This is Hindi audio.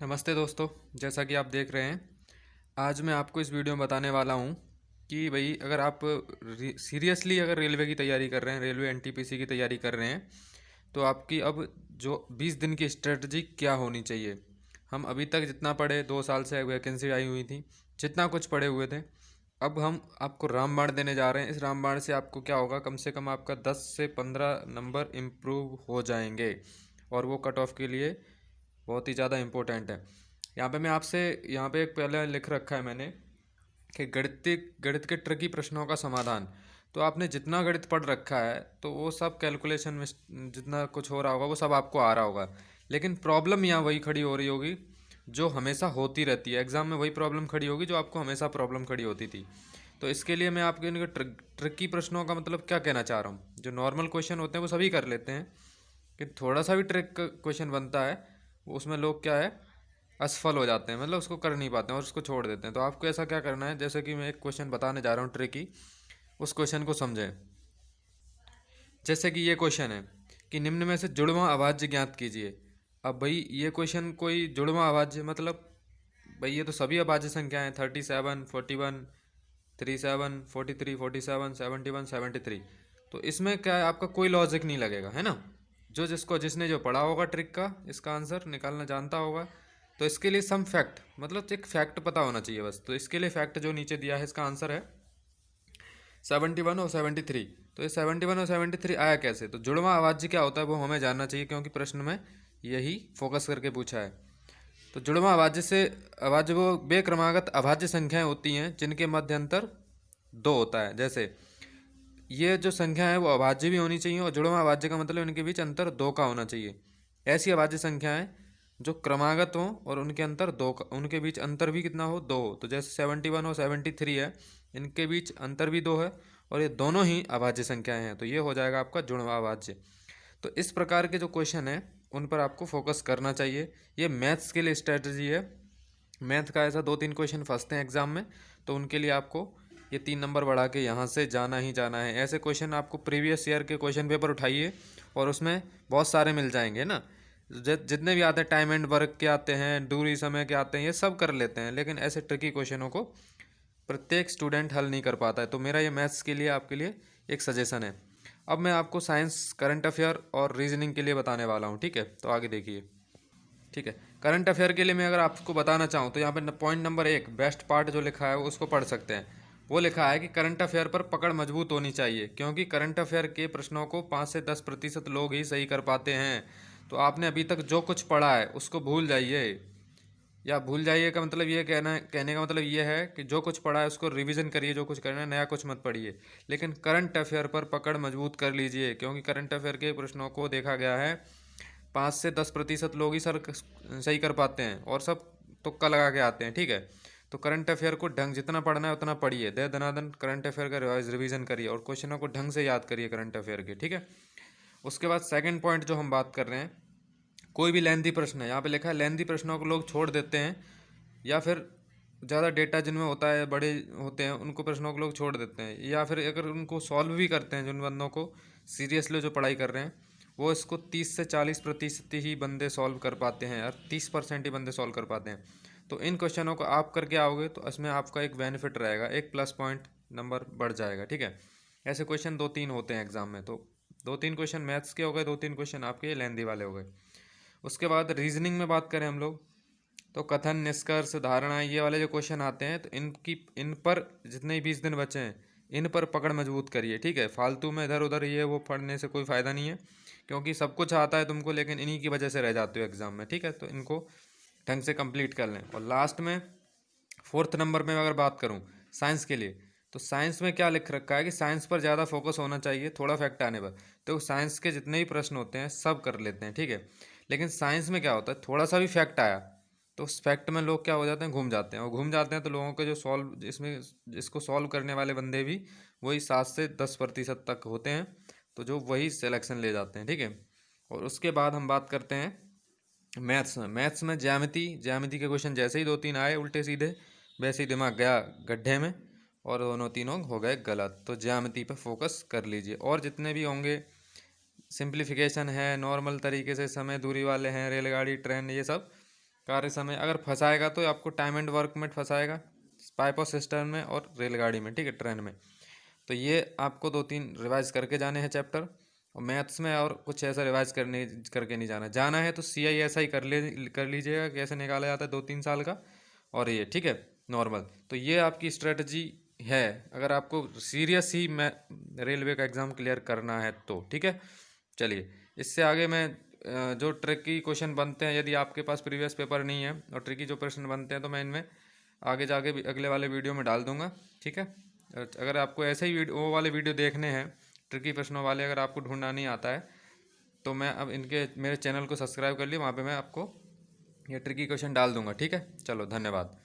नमस्ते दोस्तों। जैसा कि आप देख रहे हैं, आज मैं आपको इस वीडियो में बताने वाला हूं कि भाई अगर आप सीरियसली अगर रेलवे की तैयारी कर रहे हैं, रेलवे एनटीपीसी की तैयारी कर रहे हैं, तो आपकी अब जो 20 दिन की स्ट्रेटजी क्या होनी चाहिए। हम अभी तक जितना पढ़े, 2 साल से वैकेंसी आई हुई थी, जितना कुछ पढ़े हुए थे, अब हम आपको रामबाण देने जा रहे हैं। इस रामबाण से आपको क्या होगा, कम से कम आपका 10 से 15 नंबर इम्प्रूव हो जाएंगे और वो कट ऑफ के लिए बहुत ही ज़्यादा इम्पोर्टेंट है। यहाँ पे मैं आपसे यहाँ पे एक पहले लिख रखा है मैंने कि गणित के ट्रिकी प्रश्नों का समाधान। तो आपने जितना गणित पढ़ रखा है तो वो सब कैलकुलेशन में जितना कुछ हो रहा होगा वो सब आपको आ रहा होगा, लेकिन प्रॉब्लम यहाँ वही खड़ी हो रही होगी जो हमेशा होती रहती है। एग्ज़ाम में वही प्रॉब्लम खड़ी होगी जो आपको हमेशा प्रॉब्लम खड़ी होती थी। तो इसके लिए मैं आपके इनके ट्रिकी प्रश्नों का मतलब क्या कहना चाह रहा हूँ, जो नॉर्मल क्वेश्चन होते हैं वो सभी कर लेते हैं, कि थोड़ा सा भी ट्रिक क्वेश्चन बनता है वो उसमें लोग क्या है, असफल हो जाते हैं, मतलब उसको कर नहीं पाते हैं और उसको छोड़ देते हैं। तो आपको ऐसा क्या करना है, जैसे कि मैं एक क्वेश्चन बताने जा रहा हूँ ट्रिकी, उस क्वेश्चन को समझें। जैसे कि ये क्वेश्चन है कि निम्न में से जुड़वां अभाज्य ज्ञात कीजिए। अब भाई ये क्वेश्चन कोई जुड़वां अभाज्य मतलब, भाई ये तो सभी अभाज्य संख्याएं हैं, 37, 41, 37, 43, 47, 71, 73। तो इसमें क्या है, आपका कोई लॉजिक नहीं लगेगा, है ना। जिसने जो पढ़ा होगा ट्रिक का, इसका आंसर निकालना जानता होगा। तो इसके लिए सम फैक्ट, मतलब एक फैक्ट पता होना चाहिए बस। तो इसके लिए फैक्ट जो नीचे दिया है, इसका आंसर है 71 और 73। तो ये 71 और 73 आया कैसे, तो जुड़वां अभाज्य क्या होता है वो हमें जानना चाहिए, क्योंकि प्रश्न में यही फोकस करके पूछा है। तो जुड़वां अभाज्य वो बे क्रमागत अभाज्य संख्याएं होती हैं जिनके मध्य अंतर 2 होता है। जैसे ये जो संख्या है वो अभाज्य भी होनी चाहिए और जुड़वां अभाज्य का मतलब इनके बीच अंतर 2 का होना चाहिए। ऐसी अभाज्य संख्याएं जो क्रमागत हों और उनके अंतर 2 का, उनके बीच अंतर भी कितना हो, 2 हो। तो जैसे 71 और 73 है, इनके बीच अंतर भी 2 है और ये दोनों ही अभाज्य संख्याएं हैं, तो ये हो जाएगा आपका जुड़वां अभाज्य। तो इस प्रकार के जो क्वेश्चन है उन पर आपको फोकस करना चाहिए। ये मैथ्स के लिए स्ट्रेटजी है। मैथ का ऐसा 2-3 क्वेश्चन फंसते हैं एग्जाम में, तो उनके लिए आपको ये 3 नंबर बढ़ा के यहाँ से जाना ही जाना है। ऐसे क्वेश्चन आपको प्रीवियस ईयर के क्वेश्चन पेपर उठाइए और उसमें बहुत सारे मिल जाएंगे ना। जितने भी आते हैं, टाइम एंड वर्क के आते हैं, दूरी समय के आते हैं, ये सब कर लेते हैं, लेकिन ऐसे ट्रिकी क्वेश्चनों को प्रत्येक स्टूडेंट हल नहीं कर पाता है। तो मेरा ये मैथ्स के लिए आपके लिए एक सजेशन है। अब मैं आपको साइंस, करंट अफेयर और रीजनिंग के लिए बताने वाला हूँ, ठीक है। तो आगे देखिए, ठीक है। करंट अफेयर के लिए मैं अगर आपको बताना चाहूँ तो यहाँ पे पॉइंट नंबर 1 बेस्ट पार्ट जो लिखा है उसको पढ़ सकते हैं। वो लिखा है कि करंट अफेयर पर पकड़ मजबूत होनी चाहिए, क्योंकि करंट अफेयर के प्रश्नों को 5 से 10% लोग ही सही कर पाते हैं। तो आपने अभी तक जो कुछ पढ़ा है उसको भूल जाइए, या भूल जाइए का मतलब ये कहने का मतलब ये है कि जो कुछ पढ़ा है उसको रिवीजन करिए, जो कुछ करना है नया कुछ मत पढ़िए। लेकिन करंट अफेयर पर पकड़ मजबूत कर लीजिए, क्योंकि करंट अफेयर के प्रश्नों को देखा गया है 5 से 10% लोग ही सही कर पाते हैं और सब तुक्का लगा के आते हैं, ठीक है। तो करंट अफेयर को ढंग जितना पढ़ना है उतना पढ़िए, दे दनादन करंट अफेयर का रिवीजन करिए और क्वेश्चनों को ढंग से याद करिए करंट अफेयर के, ठीक है। उसके बाद सेकंड पॉइंट जो हम बात कर रहे हैं, कोई भी लेंथी प्रश्न है, यहाँ पे लिखा है लेंथी प्रश्नों को लोग छोड़ देते हैं, या फिर ज़्यादा डेटा जिनमें होता है, बड़े होते हैं, उनको प्रश्नों को लोग छोड़ देते हैं, या फिर अगर उनको सॉल्व भी करते हैं, जिन बंदों को सीरियसली जो पढ़ाई कर रहे हैं, वो इसको 30 से 40% ही बंदे सॉल्व कर पाते हैं, और 30% ही बंदे सॉल्व कर पाते हैं। तो इन क्वेश्चनों को आप करके आओगे तो इसमें आपका एक बेनिफिट रहेगा, एक प्लस पॉइंट नंबर बढ़ जाएगा, ठीक है। ऐसे क्वेश्चन 2-3 होते हैं एग्जाम में, तो 2-3 क्वेश्चन मैथ्स के हो गए, 2-3 क्वेश्चन आपके लेंदी वाले हो गए। उसके बाद रीजनिंग में बात करें हम लोग, तो कथन, निष्कर्ष, धारणा, ये वाले जो क्वेश्चन आते हैं, तो इन पर जितने भी 20 दिन बचे हैं इन पर पकड़ मजबूत करिए, ठीक है। फालतू में इधर उधर ये वो पढ़ने से कोई फ़ायदा नहीं है, क्योंकि सब कुछ आता है तुमको, लेकिन इन्हीं की वजह से रह जाते हो एग्जाम में, ठीक है। तो इनको ढंग से कंप्लीट कर लें। और लास्ट में 4th नंबर में अगर बात करूँ साइंस के लिए, तो साइंस में क्या लिख रखा है कि साइंस पर ज़्यादा फोकस होना चाहिए थोड़ा फैक्ट आने पर। तो साइंस के जितने भी प्रश्न होते हैं सब कर लेते हैं, ठीक है। लेकिन साइंस में क्या होता है, थोड़ा सा भी फैक्ट आया तो उस फैक्ट में लोग क्या हो जाते हैं, घूम जाते हैं, और घूम जाते हैं तो लोगों के जो सॉल्व इसमें इसको सॉल्व करने वाले बंदे भी वही 7 से 10% तक होते हैं, तो जो वही सिलेक्शन ले जाते हैं, ठीक है। और उसके बाद हम बात करते हैं मैथ्स में ज्यामिति के क्वेश्चन जैसे ही 2-3 आए उल्टे सीधे, वैसे ही दिमाग गया गड्ढे में और दोनों तीनों हो गए गलत। तो ज्यामिति पर फोकस कर लीजिए, और जितने भी होंगे सिंप्लीफिकेशन है, नॉर्मल तरीके से समय दूरी वाले हैं, रेलगाड़ी, ट्रेन, ये सब कार्य समय अगर फंसाएगा तो आपको टाइम एंड वर्क में फंसाएगा, पाइप और सिस्टम में और रेलगाड़ी में, ठीक है, ट्रेन में। तो ये आपको 2-3 रिवाइज करके जाने हैं चैप्टर। और मैथ्स में और कुछ ऐसा रिवाइज करके नहीं जाना। जाना है तो CISI कर लीजिएगा, कैसे निकाला जाता है 2-3 साल का। और ये ठीक है नॉर्मल। तो ये आपकी स्ट्रेटजी है अगर आपको सीरियस ही मैं रेलवे का एग्ज़ाम क्लियर करना है तो, ठीक है। चलिए इससे आगे मैं जो ट्रिकी क्वेश्चन बनते हैं, यदि आपके पास प्रीवियस पेपर नहीं है और ट्रिकी जो प्रश्न बनते हैं, तो मैं इनमें आगे जाके अगले वाले वीडियो में डाल दूंगा, ठीक है। अगर आपको ऐसे ही वो वाले वीडियो देखने हैं ट्रिकी प्रश्नों वाले, अगर आपको ढूंढना नहीं आता है, तो मैं अब इनके मेरे चैनल को सब्सक्राइब कर लिए, वहाँ पे मैं आपको ये ट्रिकी क्वेश्चन डाल दूंगा, ठीक है। चलो धन्यवाद।